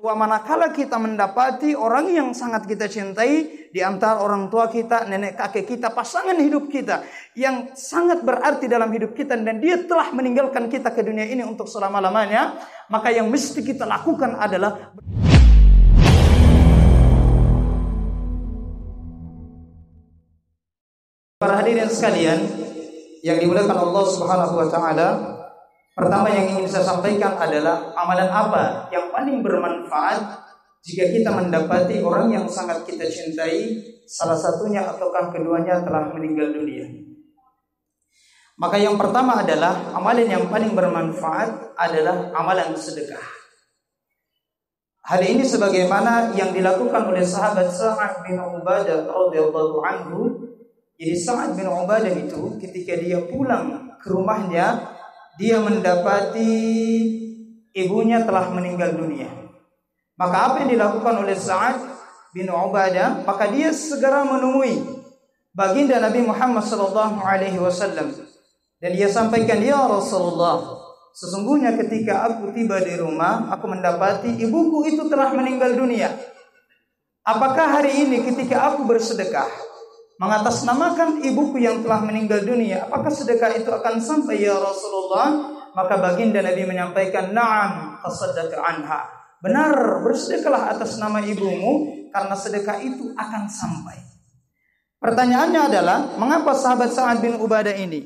Wa manakala kita mendapati orang yang sangat kita cintai di antara orang tua kita, nenek kakek kita, pasangan hidup kita yang sangat berarti dalam hidup kita dan dia telah meninggalkan kita ke dunia ini untuk selama-lamanya, maka yang mesti kita lakukan adalah para hadirin sekalian yang dimuliakan Allah Subhanahu wa taala. Pertama yang ingin saya sampaikan adalah amalan apa yang paling bermanfaat jika kita mendapati orang yang sangat kita cintai, salah satunya ataukah keduanya telah meninggal dunia. Maka yang pertama adalah amalan yang paling bermanfaat adalah amalan sedekah. Hal ini sebagaimana yang dilakukan oleh sahabat Sa'ad bin Ubadah radhiyallahu anhu. Jadi Sa'ad bin Ubadah itu ketika dia pulang ke rumahnya, dia mendapati ibunya telah meninggal dunia. Maka apa yang dilakukan oleh Sa'ad bin Ubadah? Maka dia segera menemui baginda Nabi Muhammad SAW dan dia sampaikan, "Ya Rasulullah, sesungguhnya ketika aku tiba di rumah, aku mendapati ibuku itu telah meninggal dunia. Apakah hari ini ketika aku bersedekah mengatasnamakan ibuku yang telah meninggal dunia, apakah sedekah itu akan sampai ya Rasulullah?" Maka baginda Nabi menyampaikan, "Na'am, tasaddaqa anha." Benar, bersedekahlah atas nama ibumu karena sedekah itu akan sampai. Pertanyaannya adalah, mengapa sahabat Sa'ad bin Ubadah ini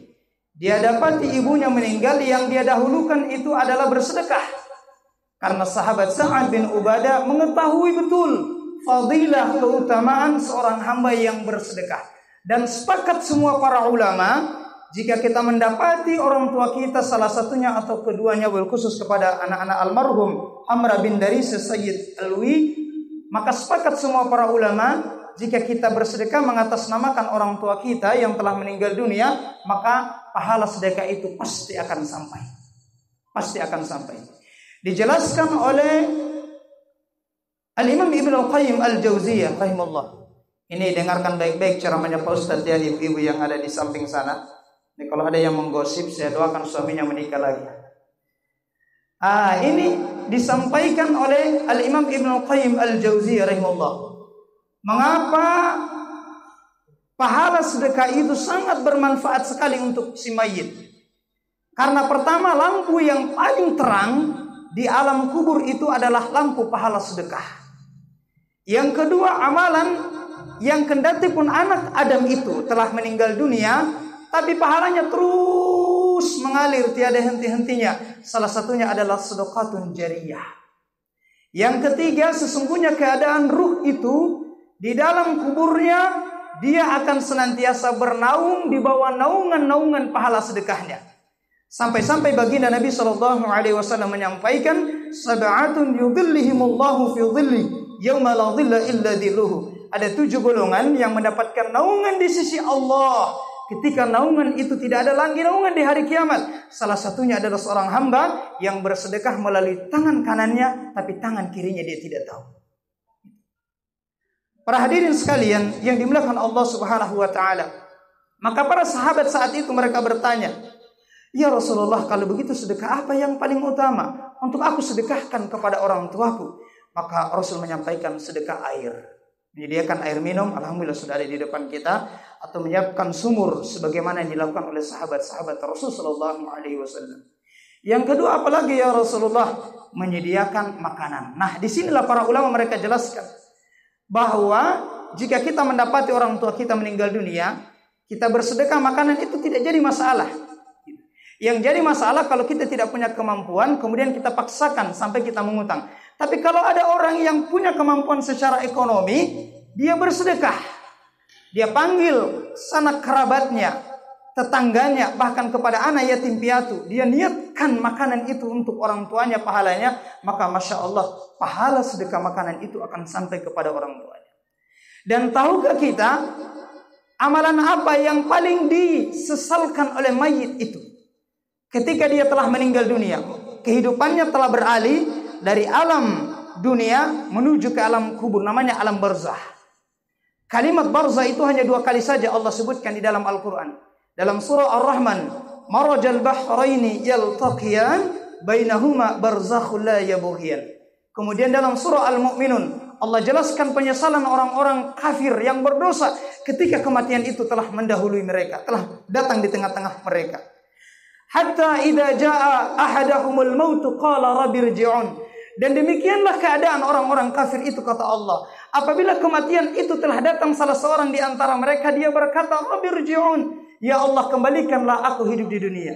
dia dapati ibunya meninggal, yang dia dahulukan itu adalah bersedekah? Karena sahabat Sa'ad bin Ubadah mengetahui betul fadilah keutamaan seorang hamba yang bersedekah. Dan sepakat semua para ulama, jika kita mendapati orang tua kita salah satunya atau keduanya, khusus kepada anak-anak almarhum Amr bin Daris Sayyid Alwi, maka sepakat semua para ulama, jika kita bersedekah mengatasnamakan orang tua kita yang telah meninggal dunia, maka pahala sedekah itu pasti akan sampai. Pasti akan sampai. Dijelaskan oleh Al-Imam Ibn Al-Qayyim Al-Jauziyah rahimahullah. Ini dengarkan baik-baik ceramahnya Pak Ustadz ya, ibu-ibu yang ada di samping sana. Ini kalau ada yang menggosip, saya doakan suaminya menikah lagi. Ini disampaikan oleh Al-Imam Ibn Al-Qayyim Al-Jauziyah rahimahullah. Mengapa pahala sedekah itu sangat bermanfaat sekali untuk si mayit? Karena pertama, lampu yang paling terang di alam kubur itu adalah lampu pahala sedekah. Yang kedua, amalan yang kendati pun anak Adam itu telah meninggal dunia, tapi pahalanya terus mengalir tiada henti-hentinya. Salah satunya adalah sedekatun jariyah. Yang ketiga, sesungguhnya keadaan ruh itu di dalam kuburnya, dia akan senantiasa bernaung di bawah naungan-naungan pahala sedekahnya. Sampai-sampai baginda Nabi SAW menyampaikan, "Sab'atun yudhillihimullahu fi dhilli yauma la dhilla illa dhilluhu." Ada 7 golongan yang mendapatkan naungan di sisi Allah ketika naungan itu tidak ada lagi naungan di hari kiamat. Salah satunya adalah seorang hamba yang bersedekah melalui tangan kanannya, tapi tangan kirinya dia tidak tahu. Para hadirin sekalian yang dimuliakan Allah Subhanahu wa taala, maka para sahabat saat itu mereka bertanya, "Ya Rasulullah, kalau begitu sedekah apa yang paling utama untuk aku sedekahkan kepada orang tuaku?" Maka Rasul menyampaikan sedekah air. Menyediakan air minum, alhamdulillah sudah ada di depan kita, atau menyiapkan sumur sebagaimana yang dilakukan oleh sahabat-sahabat Rasulullah SAW. Yang kedua, apalagi ya Rasulullah? Menyediakan makanan. Nah, disinilah para ulama mereka jelaskan bahwa jika kita mendapati orang tua kita meninggal dunia, kita bersedekah makanan itu tidak jadi masalah. Yang jadi masalah kalau kita tidak punya kemampuan, kemudian kita paksakan sampai kita mengutang. Tapi kalau ada orang yang punya kemampuan secara ekonomi, dia bersedekah. Dia panggil sanak kerabatnya, tetangganya, bahkan kepada anak yatim piatu. Dia niatkan makanan itu untuk orang tuanya, pahalanya. Maka Masya Allah, pahala sedekah makanan itu akan sampai kepada orang tuanya. Dan tahukah kita, amalan apa yang paling disesalkan oleh mayit itu? Ketika dia telah meninggal dunia, kehidupannya telah beralih dari alam dunia menuju ke alam kubur, namanya alam barzah. Kalimat barzah itu hanya 2 kali saja Allah sebutkan di dalam Al-Quran. Dalam surah Ar-Rahman, "Marajal bahraini yaltaqiyan bainahuma barzakhun la yabghiyan." Kemudian dalam surah Al-Mu'minun Allah jelaskan penyesalan orang-orang kafir yang berdosa ketika kematian itu telah mendahului mereka, telah datang di tengah-tengah mereka. Hatta idza jaa ahadahumul maut qala rabbirji'un. Dan demikianlah keadaan orang-orang kafir itu, kata Allah. Apabila kematian itu telah datang salah seorang di antara mereka, dia berkata, rabbirji'un, ya Allah, kembalikanlah aku hidup di dunia.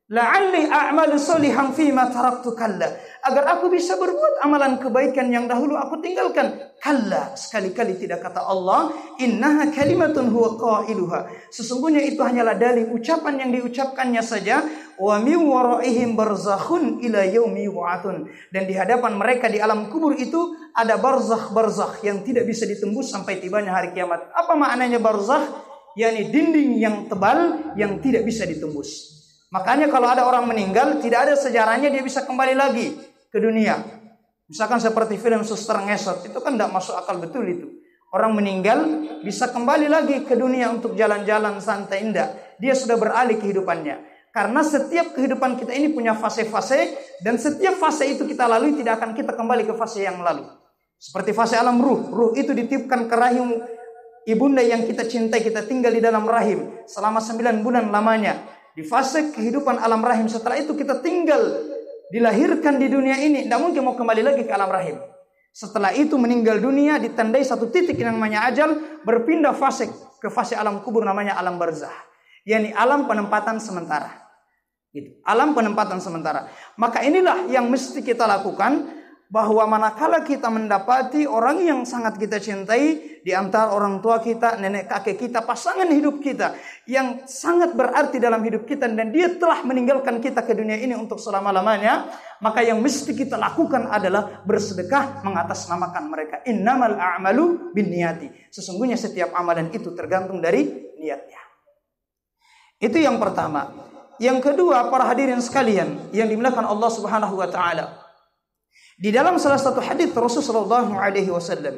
La'alli a'malu sholihan fima taraktu kalla, agar aku bisa berbuat amalan kebaikan yang dahulu aku tinggalkan. Kalla, sekali-kali tidak, kata Allah. Innaha kalimatun huwa qailuha, sesungguhnya itu hanyalah dalil, ucapan yang diucapkannya saja. Wa min waraihim barzakhun ila yaumi yub'atsun, dan di hadapan mereka di alam kubur itu ada barzakh yang tidak bisa ditembus sampai tibanya hari kiamat. Apa maknanya barzakh? yakni dinding yang tebal yang tidak bisa ditembus. Makanya kalau ada orang meninggal, tidak ada sejarahnya dia bisa kembali lagi ke dunia. Misalkan seperti film Suster Ngesot, itu kan tidak masuk akal betul itu. Orang meninggal bisa kembali lagi ke dunia untuk jalan-jalan santai, indah. Dia sudah beralih kehidupannya. Karena setiap kehidupan kita ini punya fase-fase, dan setiap fase itu kita lalui tidak akan kita kembali ke fase yang lalu. Seperti fase alam ruh. Ruh itu ditiupkan ke rahim ibunda yang kita cintai, kita tinggal di dalam rahim selama 9 bulan lamanya. Di fase kehidupan alam rahim, setelah itu kita tinggal dilahirkan di dunia ini, tidak mungkin mau kembali lagi ke alam rahim. Setelah itu meninggal dunia, ditandai satu titik yang namanya ajal, berpindah fase ke fase alam kubur namanya alam barzah, yakni alam penempatan sementara. Gitu. Alam penempatan sementara. Maka inilah yang mesti kita lakukan, bahwa manakala kita mendapati orang yang sangat kita cintai di antara orang tua kita, nenek kakek kita, pasangan hidup kita yang sangat berarti dalam hidup kita, dan dia telah meninggalkan kita ke dunia ini untuk selama-lamanya, maka yang mesti kita lakukan adalah bersedekah mengatasnamakan mereka. Innamal a'malu binniyati. Sesungguhnya setiap amalan itu tergantung dari niatnya. Itu yang pertama. Yang kedua, para hadirin sekalian yang dimuliakan Allah Subhanahu wa taala. Di dalam salah satu hadis Rasulullah SAW,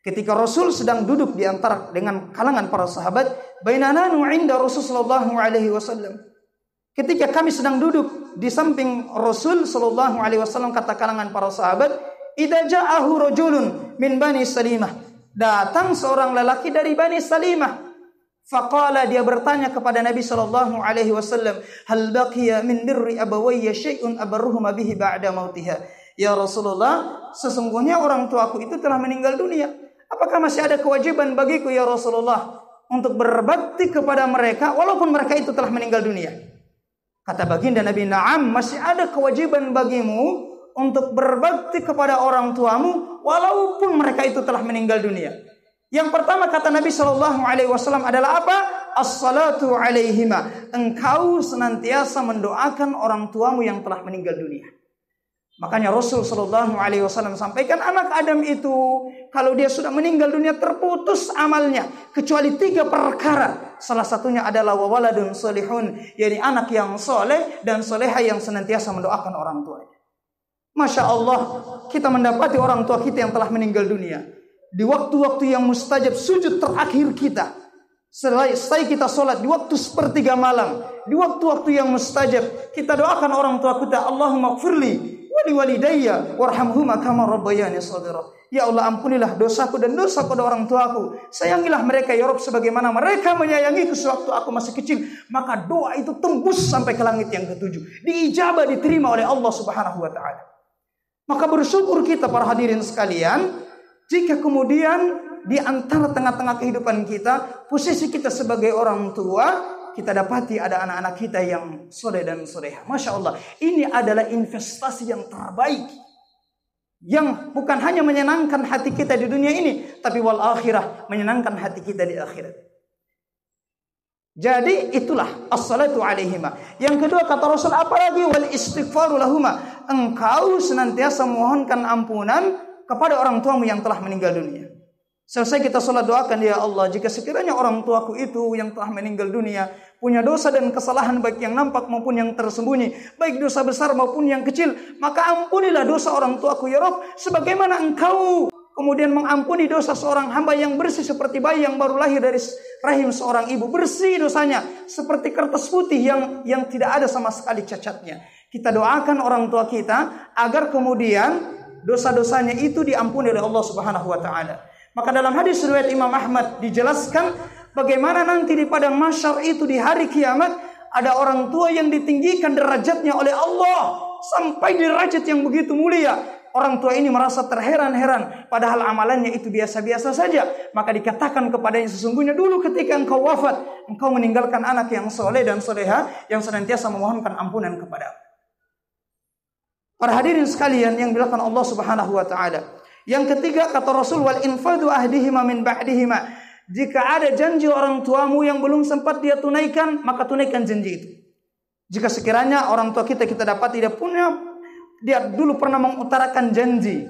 ketika Rasul sedang duduk di antara dengan kalangan para sahabat, bainananu 'inda Rasulullah SAW. Ketika kami sedang duduk di samping Rasul sallallahu alaihi wasallam, kata kalangan para sahabat, idza ja'ahu rajulun min Bani Salimah. Datang seorang lelaki dari Bani Salimah. Faqala, dia bertanya kepada Nabi sallallahu alaihi wasallam, hal baqiya min birri abawayya syai'un abarruhuma bihi ba'da mautiha. Ya Rasulullah, sesungguhnya orang tuaku itu telah meninggal dunia. Apakah masih ada kewajiban bagiku ya Rasulullah untuk berbakti kepada mereka walaupun mereka itu telah meninggal dunia? Kata baginda Nabi, na'am, masih ada kewajiban bagimu untuk berbakti kepada orang tuamu walaupun mereka itu telah meninggal dunia. Yang pertama kata Nabi SAW adalah apa? As-salatu alaihima. Engkau senantiasa mendoakan orang tuamu yang telah meninggal dunia. Makanya Rasul sallallahu alaihi wasallam sampaikan, anak Adam itu kalau dia sudah meninggal dunia terputus amalnya kecuali 3 perkara. Salah satunya adalah wawaladun solihun, yakni anak yang soleh dan soleha yang senantiasa mendoakan orang tuanya. Masya Allah, kita mendapati orang tua kita yang telah meninggal dunia di waktu-waktu yang mustajab, sujud terakhir kita, selesai kita sholat di waktu 1/3 malam, di waktu-waktu yang mustajab, kita doakan orang tua kita, Allahumma gfirli wali walidayya warhamhuma kama rabbayani shaghira. Ya Allah, ampunilah dosaku dan dosa pada orang tuaku. Sayangilah mereka ya Rabb sebagaimana mereka menyayangiku sewaktu aku masih kecil. Maka doa itu tembus sampai ke langit yang ke-7. Diijabah, diterima oleh Allah Subhanahu wa taala. Maka bersyukur kita para hadirin sekalian jika kemudian di antara tengah-tengah kehidupan kita, posisi kita sebagai orang tua, kita dapati ada anak-anak kita yang soleh dan soleha. Masya Allah, ini adalah investasi yang terbaik, yang bukan hanya menyenangkan hati kita di dunia ini, tapi wal akhirah, menyenangkan hati kita di akhirat. Jadi itulah as-salatu alaihima. Yang kedua kata Rasul, apalagi wal istighfaru lahuma. Engkau senantiasa memohonkan ampunan kepada orang tuamu yang telah meninggal dunia. Selesai kita sholat, doakan, ya Allah, jika sekiranya orang tuaku itu yang telah meninggal dunia punya dosa dan kesalahan baik yang nampak maupun yang tersembunyi, baik dosa besar maupun yang kecil, maka ampunilah dosa orang tuaku ya Rabb, sebagaimana engkau kemudian mengampuni dosa seorang hamba yang bersih seperti bayi yang baru lahir dari rahim seorang ibu, bersih dosanya seperti kertas putih yang tidak ada sama sekali cacatnya. Kita doakan orang tua kita agar kemudian dosa-dosanya itu diampuni oleh Allah Subhanahu wa taala. Maka dalam hadis riwayat Imam Ahmad dijelaskan bagaimana nanti di padang mahsyar itu di hari kiamat ada orang tua yang ditinggikan derajatnya oleh Allah sampai derajat yang begitu mulia. Orang tua ini merasa terheran-heran padahal amalannya itu biasa-biasa saja. Maka dikatakan kepadanya, sesungguhnya dulu ketika engkau wafat, engkau meninggalkan anak yang soleh dan soleha yang senantiasa memohonkan ampunan kepadamu. Para hadirin sekalian yang dilakukan Allah Subhanahu wa taala. Yang ketiga kata Rasul, wal infadu ahdihima min ba'dihima. Jika ada janji orang tuamu yang belum sempat dia tunaikan, maka tunaikan janji itu. Jika sekiranya orang tua kita dapat tidak punya, dia dulu pernah mengutarakan janji.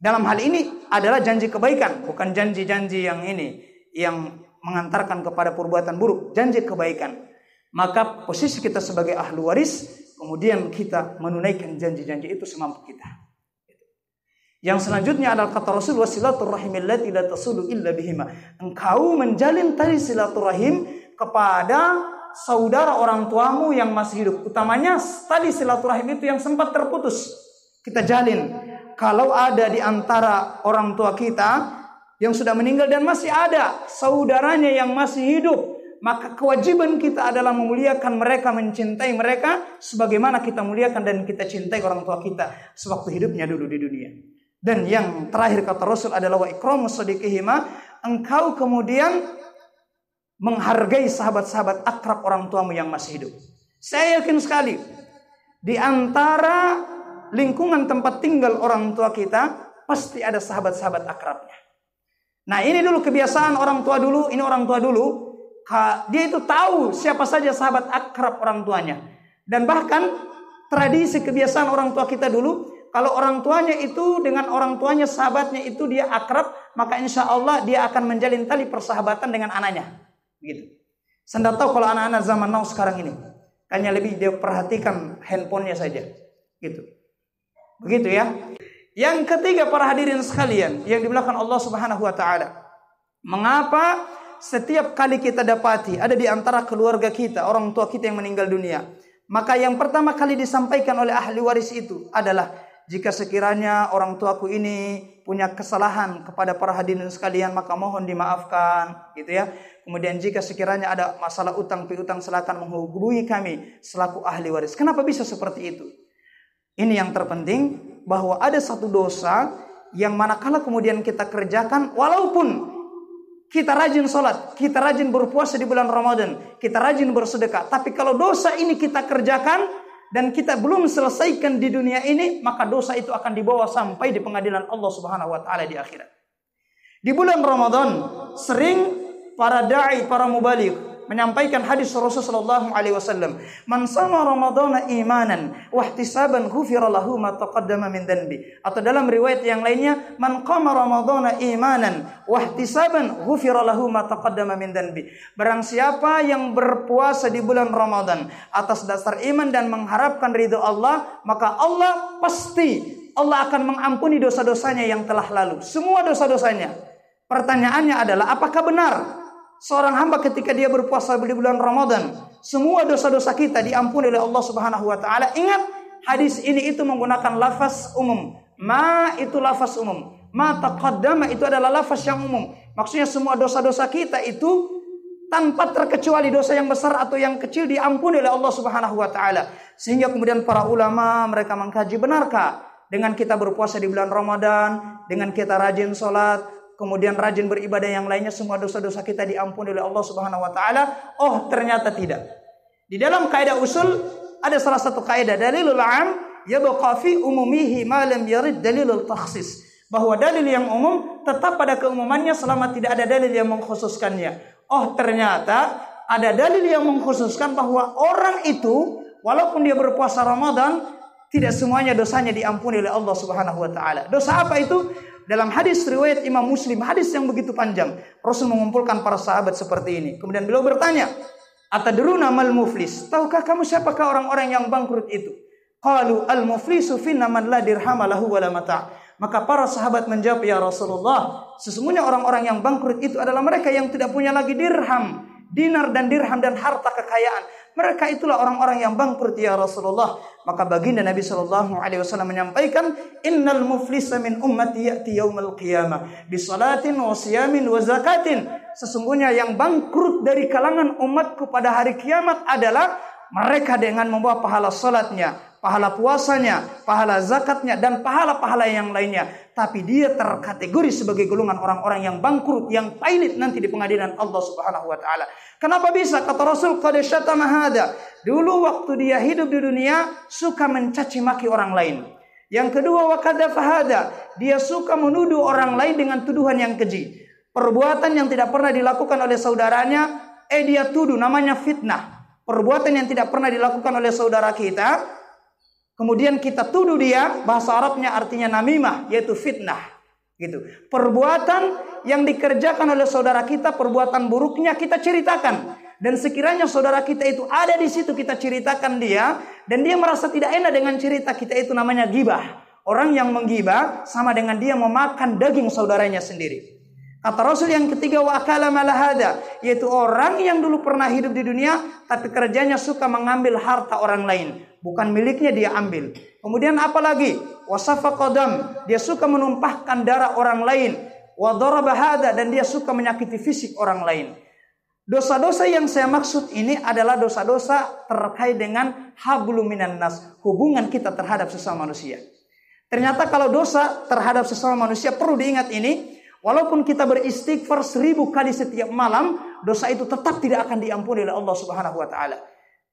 Dalam hal ini adalah janji kebaikan, bukan janji-janji yang ini yang mengantarkan kepada perbuatan buruk, janji kebaikan. Maka posisi kita sebagai ahli waris, kemudian kita menunaikan janji-janji itu semampu kita. Yang selanjutnya adalah kata Rasul, wasilaturrahim allati la tasulu illa bihima. Engkau menjalin tali silaturahim kepada saudara orang tuamu yang masih hidup. Utamanya tali silaturahim itu yang sempat terputus, kita jalin. Kalau ada di antara orang tua kita yang sudah meninggal dan masih ada saudaranya yang masih hidup, maka kewajiban kita adalah memuliakan mereka, mencintai mereka sebagaimana kita muliakan dan kita cintai orang tua kita sewaktu hidupnya dulu di dunia. Dan yang terakhir kata Rasul adalah wa ikramus shadiqihima. Engkau kemudian menghargai sahabat-sahabat akrab orang tuamu yang masih hidup. Saya yakin sekali di antara lingkungan tempat tinggal orang tua kita pasti ada sahabat-sahabat akrabnya. Nah, ini dulu kebiasaan orang tua dulu, ini orang tua dulu, dia itu tahu siapa saja sahabat akrab orang tuanya. Dan bahkan tradisi kebiasaan orang tua kita dulu, kalau orang tuanya itu dengan orang tuanya sahabatnya itu dia akrab, maka insya Allah dia akan menjalin tali persahabatan dengan anaknya. Begitu. Anda tahu kalau anak-anak zaman now sekarang ini, hanya lebih dia perhatikan handphonenya saja. Gitu. Begitu ya. Yang ketiga para hadirin sekalian yang dimulakan Allah Subhanahu wa taala. Mengapa setiap kali kita dapati ada di antara keluarga kita, orang tua kita yang meninggal dunia, maka yang pertama kali disampaikan oleh ahli waris itu adalah, jika sekiranya orang tuaku ini punya kesalahan kepada para hadirin sekalian, maka mohon dimaafkan, gitu ya. Kemudian jika sekiranya ada masalah utang piutang, silakan menghubungi kami selaku ahli waris. Kenapa bisa seperti itu? Ini yang terpenting, bahwa ada satu dosa yang manakala kemudian kita kerjakan, walaupun kita rajin sholat, kita rajin berpuasa di bulan Ramadan, kita rajin bersedekah, tapi kalau dosa ini kita kerjakan dan kita belum selesaikan di dunia ini, maka dosa itu akan dibawa sampai di pengadilan Allah Subhanahu wa taala di akhirat. Di bulan Ramadan sering para dai, para mubaligh menyampaikan hadis Rasulullah sallallahu alaihi wasallam, "Man shama Ramadhana imanan wa ihtisaban ghufira lahu ma taqaddama min dhanbi." Atau dalam riwayat yang lainnya, "Man qama Ramadhana imanan wa ihtisaban ghufira lahu ma taqaddama min dhanbi." Barang siapa yang berpuasa di bulan Ramadan atas dasar iman dan mengharapkan ridha Allah, maka Allah akan mengampuni dosa-dosanya yang telah lalu, semua dosa-dosanya. Pertanyaannya adalah, apakah benar seorang hamba ketika dia berpuasa di bulan Ramadan, semua dosa-dosa kita diampuni oleh Allah Subhanahu wa taala? Ingat, hadis ini itu menggunakan lafaz umum. Ma itu lafaz umum. Ma taqaddama itu adalah lafaz yang umum. Maksudnya semua dosa-dosa kita itu tanpa terkecuali dosa yang besar atau yang kecil diampuni oleh Allah Subhanahu wa taala. Sehingga kemudian para ulama mereka mengkaji, benarkah dengan kita berpuasa di bulan Ramadan, dengan kita rajin sholat, kemudian rajin beribadah yang lainnya, semua dosa-dosa kita diampuni oleh Allah Subhanahu wa taala? Oh, ternyata tidak. Di dalam kaidah usul ada salah satu kaidah, dalilul 'am yabqa fi umumihi ma lam yarid dalilul takhsis. Bahwa dalil yang umum tetap pada keumumannya selama tidak ada dalil yang mengkhususkannya. Oh, ternyata ada dalil yang mengkhususkan bahwa orang itu walaupun dia berpuasa Ramadan, tidak semuanya dosanya diampuni oleh Allah Subhanahu wa taala. Dosa apa itu? Dalam hadis riwayat Imam Muslim, hadis yang begitu panjang, Rasul mengumpulkan para sahabat seperti ini. Kemudian beliau bertanya, "Atadruna mal muflis?" Tahukah kamu siapakah orang-orang yang bangkrut itu? Qalu al-muflisu finna man la dirham lahu wa la mata'. Maka para sahabat menjawab, "Ya Rasulullah, sesungguhnya orang-orang yang bangkrut itu adalah mereka yang tidak punya lagi dirham, dinar dan dirham dan harta kekayaan. Mereka itulah orang-orang yang bangkrut ya Rasulullah. Maka baginda Nabi sallallahu alaihi wasallam menyampaikan, "Innal muflisa min ummati ya'ti yaumil qiyamah bi salatin wa siyamin wa zakatin." Sesungguhnya yang bangkrut dari kalangan umatku pada hari kiamat adalah mereka dengan membawa pahala salatnya, pahala puasanya, pahala zakatnya, dan pahala-pahala yang lainnya. Tapi dia terkategori sebagai golongan orang-orang yang bangkrut, yang pailit nanti di pengadilan Allah Subhanahu wa taala. Kenapa bisa? Kata Rasul, qad syatama hada. Dulu waktu dia hidup di dunia suka mencaci maki orang lain. Yang kedua, wa kadzafa hada. Dia suka menuduh orang lain dengan tuduhan yang keji. Perbuatan yang tidak pernah dilakukan oleh saudaranya, dia tuduh, namanya fitnah. Perbuatan yang tidak pernah dilakukan oleh saudara kita, kemudian kita tuduh dia, bahasa Arabnya artinya namimah, yaitu fitnah. Gitu. Perbuatan yang dikerjakan oleh saudara kita, perbuatan buruknya kita ceritakan. Dan sekiranya saudara kita itu ada di situ, kita ceritakan dia, dan dia merasa tidak enak dengan cerita kita, itu namanya ghibah. Orang yang menggibah sama dengan dia memakan daging saudaranya sendiri. Kata Rasul yang ketiga, wa akala malahada, yaitu orang yang dulu pernah hidup di dunia tapi kerjanya suka mengambil harta orang lain, bukan miliknya dia ambil. Kemudian apalagi, wasafa qadam, dia suka menumpahkan darah orang lain, wa daraba hada, dan dia suka menyakiti fisik orang lain. Dosa-dosa yang saya maksud ini adalah dosa-dosa terkait dengan hablum minan nas, hubungan kita terhadap sesama manusia. Ternyata kalau dosa terhadap sesama manusia, perlu diingat ini, walaupun kita beristighfar 1000 kali setiap malam, dosa itu tetap tidak akan diampuni oleh Allah Subhanahu wa taala.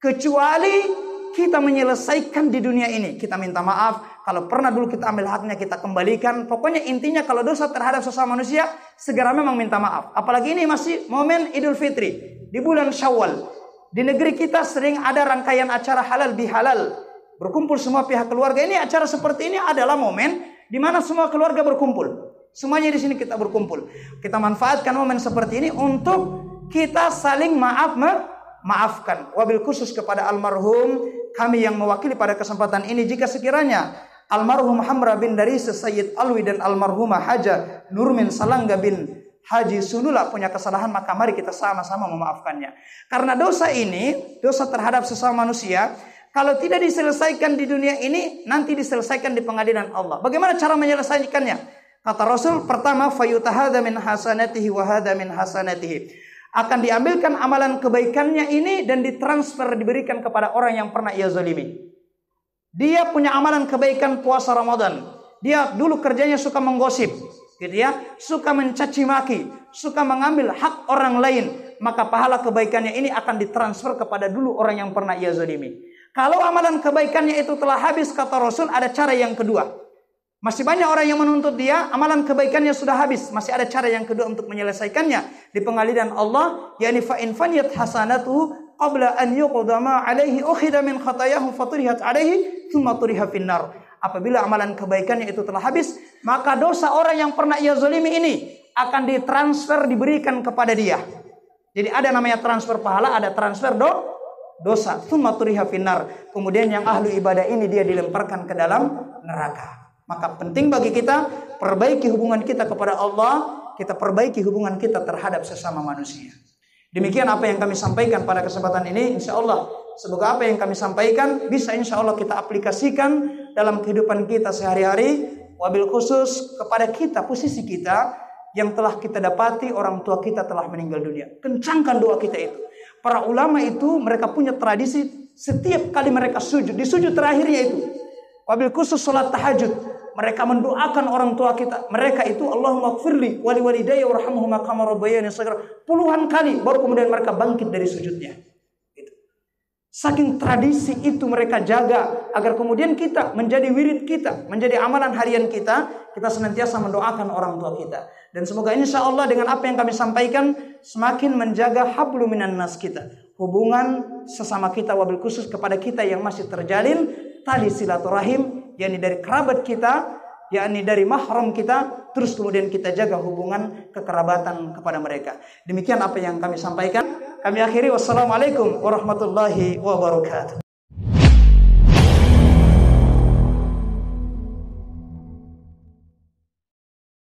Kecuali kita menyelesaikan di dunia ini. Kita minta maaf, kalau pernah dulu kita ambil haknya kita kembalikan. Pokoknya intinya kalau dosa terhadap sesama manusia, segera memang minta maaf. Apalagi ini masih momen Idul Fitri di bulan Syawal. Di negeri kita sering ada rangkaian acara halal bihalal. Berkumpul semua pihak keluarga. Ini acara seperti ini adalah momen di mana semua keluarga berkumpul. Semuanya di sini kita berkumpul. Kita manfaatkan momen seperti ini untuk kita saling maafkan. Wabil khusus kepada almarhum, kami yang mewakili pada kesempatan ini, jika sekiranya almarhum Hamra bin Daris Sayyid Alwi dan almarhumah Haja Nurmin Salangga bin Haji Sunula punya kesalahan, maka mari kita sama-sama memaafkannya. Karena dosa ini, dosa terhadap sesama manusia, kalau tidak diselesaikan di dunia ini, nanti diselesaikan di pengadilan Allah. Bagaimana cara menyelesaikannya? Kata Rasul, pertama, fayutahada min hasanatihi wa hada min hasanatihi. Akan diambilkan amalan kebaikannya ini dan ditransfer, diberikan kepada orang yang pernah ia zalimi. Dia punya amalan kebaikan puasa Ramadan. Dia dulu kerjanya suka menggosip, gitu ya, suka mencaci maki, suka mengambil hak orang lain. Maka pahala kebaikannya ini akan ditransfer kepada dulu orang yang pernah ia zalimi. Kalau amalan kebaikannya itu telah habis, kata Rasul, ada cara yang kedua. Masih banyak orang yang menuntut dia, amalan kebaikannya sudah habis. Masih ada cara yang kedua untuk menyelesaikannya di pengadilan Allah, yakni fa in faniyat hasanatuhu qabla an yuqda ma alaihi ukhidha min khatayahu faturihat alaihi thumma turiha finnar. Apabila amalan kebaikannya itu telah habis, maka dosa orang yang pernah ia zalimi ini akan ditransfer, diberikan kepada dia. Jadi ada namanya transfer pahala, ada transfer dosa. Thumma turiha finnar. Kemudian yang ahlu ibadah ini dia dilemparkan ke dalam neraka. Maka penting bagi kita perbaiki hubungan kita kepada Allah, kita perbaiki hubungan kita terhadap sesama manusia. Demikian apa yang kami sampaikan pada kesempatan ini. Insya Allah, semoga apa yang kami sampaikan bisa insya Allah kita aplikasikan dalam kehidupan kita sehari-hari. Wabil khusus kepada kita, posisi kita yang telah kita dapati orang tua kita telah meninggal dunia. Kencangkan doa kita itu. Para ulama itu mereka punya tradisi setiap kali mereka sujud, di sujud terakhirnya itu, wabil khusus salat tahajud, mereka mendoakan orang tua kita. Mereka itu Allahumma ighfirli wa liwalidayya warhamhuma kama rabbayani shaghira. Puluhan kali baru kemudian mereka bangkit dari sujudnya. Gitu. Saking tradisi itu mereka jaga agar kemudian kita menjadi wirid kita, menjadi amalan harian kita senantiasa mendoakan orang tua kita. Dan semoga insya Allah dengan apa yang kami sampaikan semakin menjaga hablum minan nas kita. Hubungan sesama kita, wabil khusus kepada kita yang masih terjalin tali silaturahim, yakni dari kerabat kita, yakni dari mahram kita, terus kemudian kita jaga hubungan kekerabatan kepada mereka. Demikian apa yang kami sampaikan. Kami akhiri, wassalamualaikum warahmatullahi wabarakatuh.